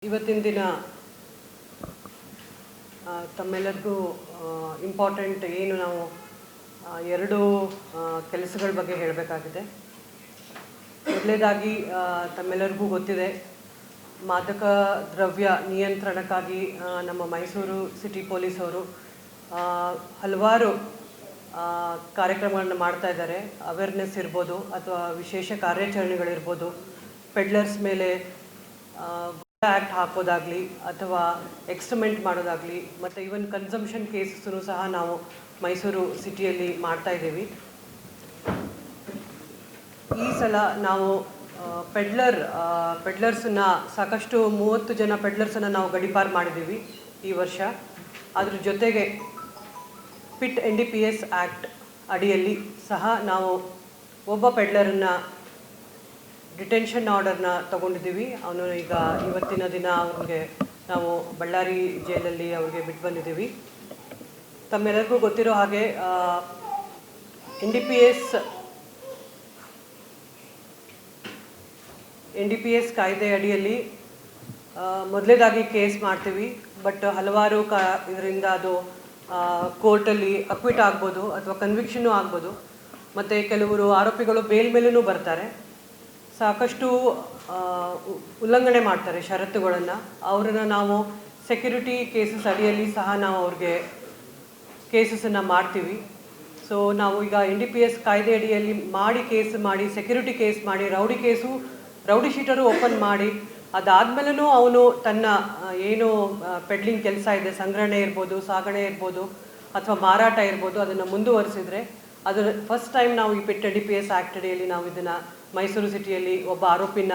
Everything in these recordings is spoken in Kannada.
ಇವತ್ತಿನ ದಿನ ತಮ್ಮೆಲ್ಲರಿಗೂ ಇಂಪಾರ್ಟೆಂಟ್ ಏನು ನಾವು ಎರಡು ಕೆಲಸಗಳ ಬಗ್ಗೆ ಹೇಳಬೇಕಾಗಿದೆ. ಮೊದಲನೇದಾಗಿ ತಮ್ಮೆಲ್ಲರಿಗೂ ಗೊತ್ತಿದೆ, ಮಾದಕ ದ್ರವ್ಯ ನಿಯಂತ್ರಣಕ್ಕಾಗಿ ನಮ್ಮ ಮೈಸೂರು ಸಿಟಿ ಪೊಲೀಸ್ ಅವರು ಹಲವಾರು ಕಾರ್ಯಕ್ರಮಗಳನ್ನು ಮಾಡ್ತಾ ಇದ್ದಾರೆ. ಅವೇರ್ನೆಸ್ ಇರ್ಬೋದು ಅಥವಾ ವಿಶೇಷ ಕಾರ್ಯಾಚರಣೆಗಳಿರ್ಬೋದು, ಪೆಡ್ಲರ್ಸ್ ಮೇಲೆ ಆ್ಯಕ್ಟ್ ಹಾಕೋದಾಗಲಿ ಅಥವಾ ಎಕ್ಸ್ಟಮೆಂಟ್ ಮಾಡೋದಾಗಲಿ ಮತ್ತು ಈವನ್ ಕನ್ಸಂಪ್ಷನ್ ಕೇಸಸ್ಸನ್ನು ಸಹ ನಾವು ಮೈಸೂರು ಸಿಟಿಯಲ್ಲಿ ಮಾಡ್ತಾ ಇದ್ದೀವಿ. ಈ ಸಲ ನಾವು ಪೆಡ್ಲರ್ಸನ್ನು ಸಾಕಷ್ಟು 30 ಜನ ಪೆಡ್ಲರ್ಸನ್ನು ನಾವು ಗಡೀಪಾರು ಮಾಡಿದ್ದೀವಿ ಈ ವರ್ಷ. ಅದ್ರ ಜೊತೆಗೆ ಪಿಟ್ NDPS ಆ್ಯಕ್ಟ್ ಅಡಿಯಲ್ಲಿ ಸಹ ನಾವು ಒಬ್ಬ ಪೆಡ್ಲರನ್ನು ಡಿಟೆನ್ಷನ್ ಆರ್ಡರ್ನ ತೊಗೊಂಡಿದ್ದೀವಿ. ಅವನು ಈಗ ಇವತ್ತಿನ ದಿನ ಅವ್ರಿಗೆ ನಾವು ಬಳ್ಳಾರಿ ಜೈಲಲ್ಲಿ ಅವ್ರಿಗೆ ಬಿಟ್ಟು ಬಂದಿದ್ದೀವಿ. ತಮ್ಮೆಲ್ಲರಿಗೂ ಗೊತ್ತಿರೋ ಹಾಗೆ NDPS ಕಾಯ್ದೆ ಅಡಿಯಲ್ಲಿ ಮೊದಲೇದಾಗಿ ಕೇಸ್ ಮಾಡ್ತೀವಿ. ಬಟ್ ಹಲವಾರು ಇದರಿಂದ ಅದು ಕೋರ್ಟಲ್ಲಿ ಅಕ್ವಿಟ್ ಆಗ್ಬೋದು ಅಥವಾ ಕನ್ವಿಕ್ಷನ್ನು ಆಗ್ಬೋದು. ಮತ್ತು ಕೆಲವರು ಆರೋಪಿಗಳು ಬೇಲ್ ಮೇಲೂ ಬರ್ತಾರೆ, ಸಾಕಷ್ಟು ಉಲ್ಲಂಘನೆ ಮಾಡ್ತಾರೆ ಷರತ್ತುಗಳನ್ನು. ಅವರನ್ನು ನಾವು ಸೆಕ್ಯೂರಿಟಿ ಕೇಸಸ್ ಅಡಿಯಲ್ಲಿ ಸಹ ನಾವು ಅವ್ರಿಗೆ ಕೇಸಸನ್ನು ಮಾಡ್ತೀವಿ. ಸೊ ನಾವು ಈಗ NDPS ಕಾಯ್ದೆ ಅಡಿಯಲ್ಲಿ ಕೇಸ್ ಮಾಡಿ ಸೆಕ್ಯೂರಿಟಿ ಕೇಸ್ ಮಾಡಿ ರೌಡಿ ಶೀಟರು ಓಪನ್ ಮಾಡಿ ಅದಾದಮೇಲೂ ಅವನು ತನ್ನ ಏನು ಪೆಡ್ಲಿಂಗ್ ಕೆಲಸ ಇದೆ, ಸಂಗ್ರಹಣೆ ಇರ್ಬೋದು, ಸಾಗಣೆ ಇರ್ಬೋದು ಅಥವಾ ಮಾರಾಟ ಇರ್ಬೋದು, ಅದನ್ನು ಮುಂದುವರಿಸಿದರೆ ಅದು ಫಸ್ಟ್ ಟೈಮ್ ನಾವು ಈ ಪಿಟ್ NDPS ಆ್ಯಕ್ಟ್ ಅಡಿಯಲ್ಲಿ ನಾವು ಇದನ್ನು ಮೈಸೂರು ಸಿಟಿಯಲ್ಲಿ ಒಬ್ಬ ಆರೋಪಿನ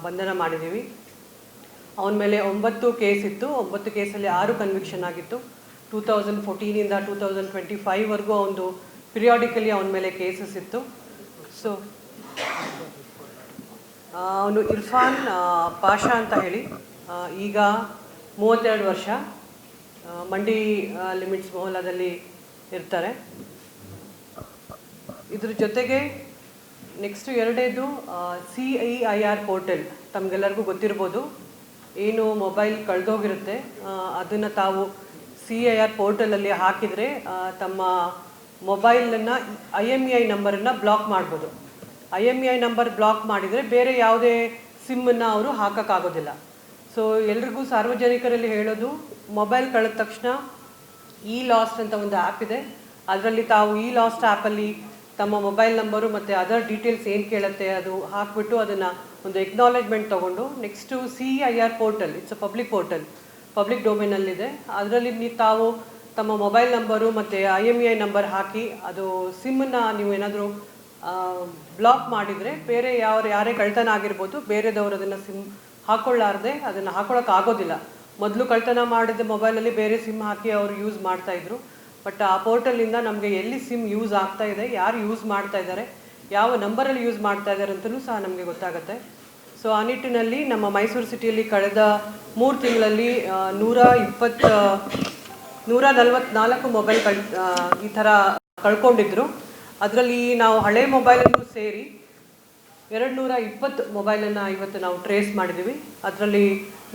ಬಂಧನ ಮಾಡಿದ್ದೀವಿ. ಅವನ ಮೇಲೆ 9 ಕೇಸ್ ಇತ್ತು. 9 ಕೇಸಲ್ಲಿ 6 ಕನ್ವಿಕ್ಷನ್ ಆಗಿತ್ತು. 2014ಇಂದ 2025ವರೆಗೂ ಅವನು ಪಿರಿಯಾಡಿಕಲಿ ಅವನ ಮೇಲೆ ಕೇಸಸ್ ಇತ್ತು. ಸೊ ಅವನು ಇರ್ಫಾನ್ ಪಾಷಾ ಅಂತ ಹೇಳಿ ಈಗ 32 ವರ್ಷ ಮಂಡಿ ಲಿಮಿಟ್ಸ್ ಮೊಹಲ್ಲಾದಲ್ಲಿ ಇರ್ತಾರೆ. ಇದ್ರ ಜೊತೆಗೆ ನೆಕ್ಸ್ಟ್ ಎರಡೇದು CEIR ಪೋರ್ಟಲ್, ತಮಗೆಲ್ಲರಿಗೂ ಗೊತ್ತಿರ್ಬೋದು. ಏನು ಮೊಬೈಲ್ ಕಳೆದೋಗಿರುತ್ತೆ ಅದನ್ನು ತಾವು CEIR ಪೋರ್ಟಲಲ್ಲಿ ಹಾಕಿದರೆ ತಮ್ಮ ಮೊಬೈಲನ್ನು IMEI ನಂಬರನ್ನು ಬ್ಲಾಕ್ ಮಾಡ್ಬೋದು. IMEI ನಂಬರ್ ಬ್ಲಾಕ್ ಮಾಡಿದರೆ ಬೇರೆ ಯಾವುದೇ ಸಿಮ್ಮನ್ನು ಅವರು ಹಾಕೋಕ್ಕಾಗೋದಿಲ್ಲ. ಸೊ ಎಲ್ರಿಗೂ ಸಾರ್ವಜನಿಕರಲ್ಲಿ ಹೇಳೋದು, ಮೊಬೈಲ್ ಕಳೆದ ತಕ್ಷಣ ಲಾಸ್ಟ್ ಅಂತ ಒಂದು ಆ್ಯಪ್ ಇದೆ. ಅದರಲ್ಲಿ ತಾವು ಲಾಸ್ಟ್ ಆ್ಯಪಲ್ಲಿ ತಮ್ಮ ಮೊಬೈಲ್ ನಂಬರು ಮತ್ತು ಅದರ್ ಡೀಟೇಲ್ಸ್ ಏನು ಕೇಳುತ್ತೆ ಅದು ಹಾಕಿಬಿಟ್ಟು ಅದನ್ನು ಒಂದು ಎಕ್ನಾಲೇಜ್ಮೆಂಟ್ ತೊಗೊಂಡು next CEIR portal, it's a public portal, public ಡೊಮೇನಲ್ಲಿದೆ. ಅದರಲ್ಲಿ ತಾವು ತಮ್ಮ ಮೊಬೈಲ್ ನಂಬರು ಮತ್ತು IMEI ನಂಬರ್ ಹಾಕಿ ಅದು ಸಿಮ್ಮನ್ನು ನೀವು ಏನಾದರೂ ಬ್ಲಾಕ್ ಮಾಡಿದರೆ ಬೇರೆ ಯಾರೇ ಕಳ್ತನ ಆಗಿರ್ಬೋದು, ಬೇರೆದವರು ಅದನ್ನು ಸಿಮ್ ಹಾಕ್ಕೊಳ್ಳಾರ್ದೆ ಅದನ್ನು ಹಾಕ್ಕೊಳ್ಳೋಕ್ಕಾಗೋದಿಲ್ಲ. ಮೊದಲು ಕಳ್ತನ ಮಾಡಿದ ಮೊಬೈಲಲ್ಲಿ ಬೇರೆ ಸಿಮ್ ಹಾಕಿ ಅವರು ಯೂಸ್ ಮಾಡ್ತಾಯಿದ್ರು. ಬಟ್ ಆ ಪೋರ್ಟಲಿಂದ ನಮಗೆ ಎಲ್ಲಿ ಸಿಮ್ ಯೂಸ್ ಆಗ್ತಾ ಇದೆ, ಯಾರು ಯೂಸ್ ಮಾಡ್ತಾ ಇದ್ದಾರೆ, ಯಾವ ನಂಬರಲ್ಲಿ ಯೂಸ್ ಮಾಡ್ತಾ ಇದ್ದಾರೆ ಅಂತಲೂ ಸಹ ನಮಗೆ ಗೊತ್ತಾಗುತ್ತೆ. ಸೊ ಆ ನಿಟ್ಟಿನಲ್ಲಿ ನಮ್ಮ ಮೈಸೂರು ಸಿಟಿಯಲ್ಲಿ ಕಳೆದ 3 ತಿಂಗಳಲ್ಲಿ 144 ಮೊಬೈಲ್ ಈ ಥರ ಕಳ್ಕೊಂಡಿದ್ರು. ಅದರಲ್ಲಿ ನಾವು ಹಳೆ ಮೊಬೈಲನ್ನು ಸೇರಿ 220 ಮೊಬೈಲನ್ನು ಇವತ್ತು ನಾವು ಟ್ರೇಸ್ ಮಾಡಿದ್ದೀವಿ. ಅದರಲ್ಲಿ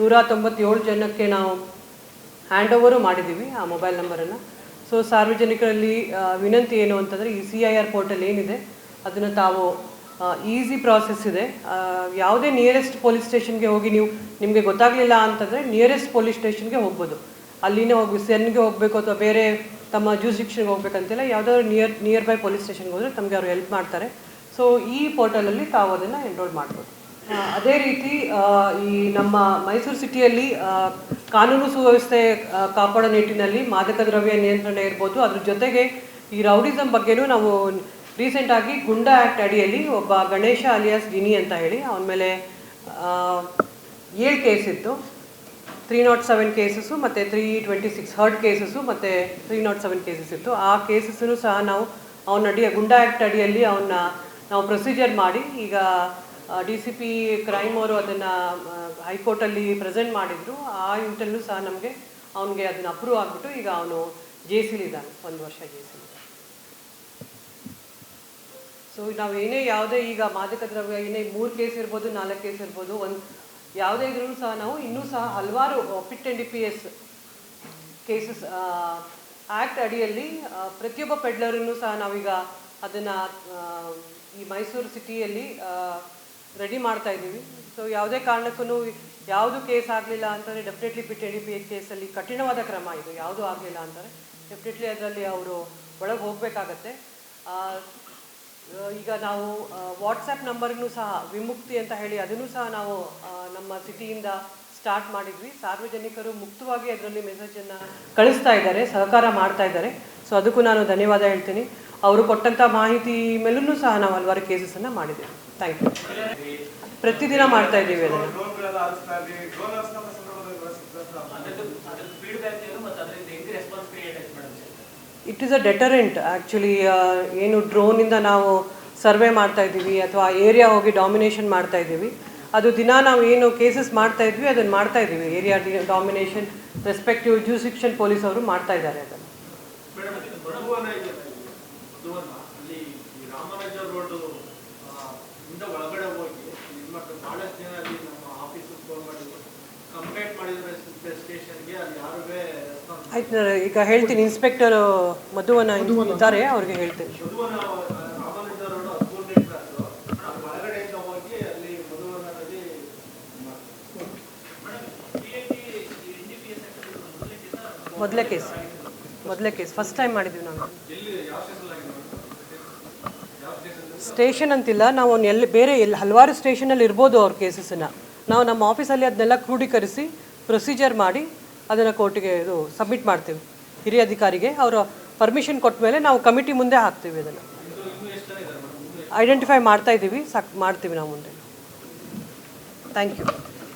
197 ಜನಕ್ಕೆ ನಾವು ಹ್ಯಾಂಡ್ ಓವರು ಮಾಡಿದ್ದೀವಿ ಆ ಮೊಬೈಲ್ ನಂಬರನ್ನು. ಸೊ ಸಾರ್ವಜನಿಕರಲ್ಲಿ ವಿನಂತಿ ಏನು ಅಂತಂದರೆ, ಈ CEIR ಪೋರ್ಟಲ್ ಏನಿದೆ ಅದನ್ನು ತಾವು ಈಸಿ ಪ್ರಾಸೆಸ್ ಇದೆ. ಯಾವುದೇ ನಿಯರೆಸ್ಟ್ ಪೊಲೀಸ್ ಸ್ಟೇಷನ್ಗೆ ಹೋಗಿ ನಿಮಗೆ ಗೊತ್ತಾಗಲಿಲ್ಲ ಅಂತಂದರೆ ನಿಯರೆಸ್ಟ್ ಪೊಲೀಸ್ ಸ್ಟೇಷನ್ಗೆ ಹೋಗ್ಬೋದು. ಅಲ್ಲಿನೇ ಹೋಗಿ ಸೆನ್ಗೆ ಹೋಗಬೇಕು ಅಥವಾ ಬೇರೆ ತಮ್ಮ ಜ್ಯೂರಿಸ್ಡಿಕ್ಷನ್ಗೆ ಹೋಗ್ಬೇಕಂತಿಲ್ಲ. ಯಾವುದಾದ್ರು ನಿಯರ್ ಬೈ ಪೊಲೀಸ್ ಸ್ಟೇಷನ್ಗೆ ಹೋದರೆ ತಮಗೆ ಅವರು ಹೆಲ್ಪ್ ಮಾಡ್ತಾರೆ. ಸೊ ಈ ಪೋರ್ಟಲಲ್ಲಿ ತಾವು ಅದನ್ನು ಎನ್ರೋಲ್ ಮಾಡ್ಬೋದು. ಅದೇ ರೀತಿ ಈ ನಮ್ಮ ಮೈಸೂರು ಸಿಟಿಯಲ್ಲಿ ಕಾನೂನು ಸುವ್ಯವಸ್ಥೆ ಕಾಪಾಡೋ ನಿಟ್ಟಿನಲ್ಲಿ ಮಾದಕ ದ್ರವ್ಯ ನಿಯಂತ್ರಣ ಇರ್ಬೋದು, ಅದ್ರ ಜೊತೆಗೆ ಈ ರೌಡಿಸಮ್ ಬಗ್ಗೆನೂ ನಾವು ರೀಸೆಂಟಾಗಿ ಗುಂಡಾ ಆ್ಯಕ್ಟ್ ಅಡಿಯಲ್ಲಿ ಒಬ್ಬ ಗಣೇಶ ಅಲಿಯಾಸ್ ಗಿನಿ ಅಂತ ಹೇಳಿ ಅವನ ಮೇಲೆ 7 ಕೇಸ್ ಇತ್ತು. 307 ಕೇಸಸ್ಸು ಮತ್ತು 326 ಹರ್ಟ್ ಕೇಸಸ್ಸು ಮತ್ತು 307 ಕೇಸಸ್ ಇತ್ತು. ಆ ಕೇಸಸ್ಸನ್ನು ಸಹ ನಾವು ಗುಂಡಾ ಆ್ಯಕ್ಟ್ ಅಡಿಯಲ್ಲಿ ನಾವು ಪ್ರೊಸೀಜರ್ ಮಾಡಿ ಈಗ DCP ಕ್ರೈಮ್ ಅವರು ಅದನ್ನು ಹೈಕೋರ್ಟಲ್ಲಿ ಪ್ರೆಸೆಂಟ್ ಮಾಡಿದರು. ಆ ಯೂಟಲ್ಲೂ ಸಹ ಅವನಿಗೆ ಅದನ್ನು ಅಪ್ರೂವ್ ಆಗಿಬಿಟ್ಟು ಈಗ ಅವನು ಜೈಲಿದ್ದಾನೆ, 1 ವರ್ಷ ಜೈಲಿದೆ. ಸೊ ನಾವು ಯಾವುದೇ ಈಗ ಮಾದಕ ದ್ರವ್ಯ 3 ಕೇಸ್ ಇರ್ಬೋದು, 4 ಕೇಸ್ ಇರ್ಬೋದು, ಯಾವುದೇ ಇದ್ರೂ ಸಹ ನಾವು ಇನ್ನೂ ಸಹ ಹಲವಾರು PIT and DPS cases act ಅಡಿಯಲ್ಲಿ ಪ್ರತಿಯೊಬ್ಬ ಪೆಡ್ಲರನ್ನು ಸಹ ನಾವೀಗ ಅದನ್ನು ಈ ಮೈಸೂರು ಸಿಟಿಯಲ್ಲಿ ರೆಡಿ ಮಾಡ್ತಾ ಇದ್ದೀವಿ. ಸೊ ಯಾವುದೇ ಕಾರಣಕ್ಕೂ ಯಾವುದು ಕೇಸ್ ಆಗಲಿಲ್ಲ ಅಂತಂದರೆ ಡೆಫಿನೆಟ್ಲಿ ಪಿಟ್ ಆ್ಯಂಡ್ DPS ಕೇಸಲ್ಲಿ ಕಠಿಣವಾದ ಕ್ರಮ ಇದು. ಯಾವುದೂ ಆಗಲಿಲ್ಲ ಅಂತಾರೆ ಡೆಫಿನೆಟ್ಲಿ ಅದರಲ್ಲಿ ಅವರು ಒಳಗೆ ಹೋಗಬೇಕಾಗತ್ತೆ. ಈಗ ನಾವು ವಾಟ್ಸಪ್ ನಂಬರನ್ನು ಸಹ ವಿಮುಕ್ತಿ ಅಂತ ಹೇಳಿ ಅದನ್ನು ಸಹ ನಾವು ನಮ್ಮ ಸಿಟಿಯಿಂದ ಸ್ಟಾರ್ಟ್ ಮಾಡಿದ್ವಿ. ಸಾರ್ವಜನಿಕರು ಮುಕ್ತವಾಗಿ ಅದರಲ್ಲಿ ಮೆಸೇಜನ್ನು ಕಳಿಸ್ತಾ ಇದ್ದಾರೆ, ಸಹಕಾರ ಮಾಡ್ತಾ ಇದ್ದಾರೆ. ಸೊ ಅದಕ್ಕೂ ನಾನು ಧನ್ಯವಾದ ಹೇಳ್ತೀನಿ. ಅವರು ಕೊಟ್ಟಂಥ ಮಾಹಿತಿ ಮೇಲೂ ಸಹ ನಾವು ಹಲವಾರು ಕೇಸಸನ್ನು ಮಾಡಿದ್ದೀವಿ. Thank you. ಪ್ರತಿದಿನ ಮಾಡ್ತಾ ಇದ್ದೀವಿ ಅದನ್ನು. It is a deterrent actually. ಏನು ಡ್ರೋನಿಂದ ನಾವು ಸರ್ವೆ ಮಾಡ್ತಾ ಇದ್ದೀವಿ ಅಥವಾ ಏರಿಯಾ ಹೋಗಿ ಡಾಮಿನೇಷನ್ ಮಾಡ್ತಾ ಇದ್ದೀವಿ, ಅದು ದಿನ ನಾವು ಏನು ಕೇಸಸ್ ಮಾಡ್ತಾ ಇದ್ವಿ ಅದನ್ನು ಮಾಡ್ತಾ ಇದ್ದೀವಿ. Area domination respective jurisdiction police ಅವರು ಮಾಡ್ತಾ ಇದ್ದಾರೆ ಅದನ್ನು. ಆಯ್ತು, ಈಗ ಹೇಳ್ತೀನಿ. ಇನ್ಸ್ಪೆಕ್ಟರ್ ಮಧುವನ ಇದ್ದಾರೆ, ಅವ್ರಿಗೆ ಹೇಳ್ತೀನಿ. ಮೊದಲೇ ಕೇಸ್ ಫಸ್ಟ್ ಟೈಮ್ ಮಾಡಿದ್ವಿ ನಾವು. ಸ್ಟೇಷನ್ ಅಂತಿಲ್ಲ, ನಾವು ಬೇರೆ ಹಲವಾರು ಸ್ಟೇಷನಲ್ಲಿ ಇರ್ಬೋದು ಅವ್ರ ಕೇಸಸ್ಸನ್ನು. ನಾವು ನಮ್ಮ ಆಫೀಸಲ್ಲಿ ಅದನ್ನೆಲ್ಲ ಕ್ರೋಢೀಕರಿಸಿ ಪ್ರೊಸೀಜರ್ ಮಾಡಿ ಅದನ್ನು ಕೋರ್ಟಿಗೆ ಇದು ಸಬ್ಮಿಟ್ ಮಾಡ್ತೀವಿ ಹಿರಿಯ ಅಧಿಕಾರಿಗೆ. ಅವರು ಪರ್ಮಿಷನ್ ಕೊಟ್ಟ ಮೇಲೆ ನಾವು ಕಮಿಟಿ ಮುಂದೆ ಹಾಕ್ತೀವಿ. ಅದನ್ನು ಐಡೆಂಟಿಫೈ ಮಾಡ್ತಾ ಇದ್ದೀವಿ, ಮಾಡ್ತೀವಿ ನಾವು ಮುಂದೆ. Thank you.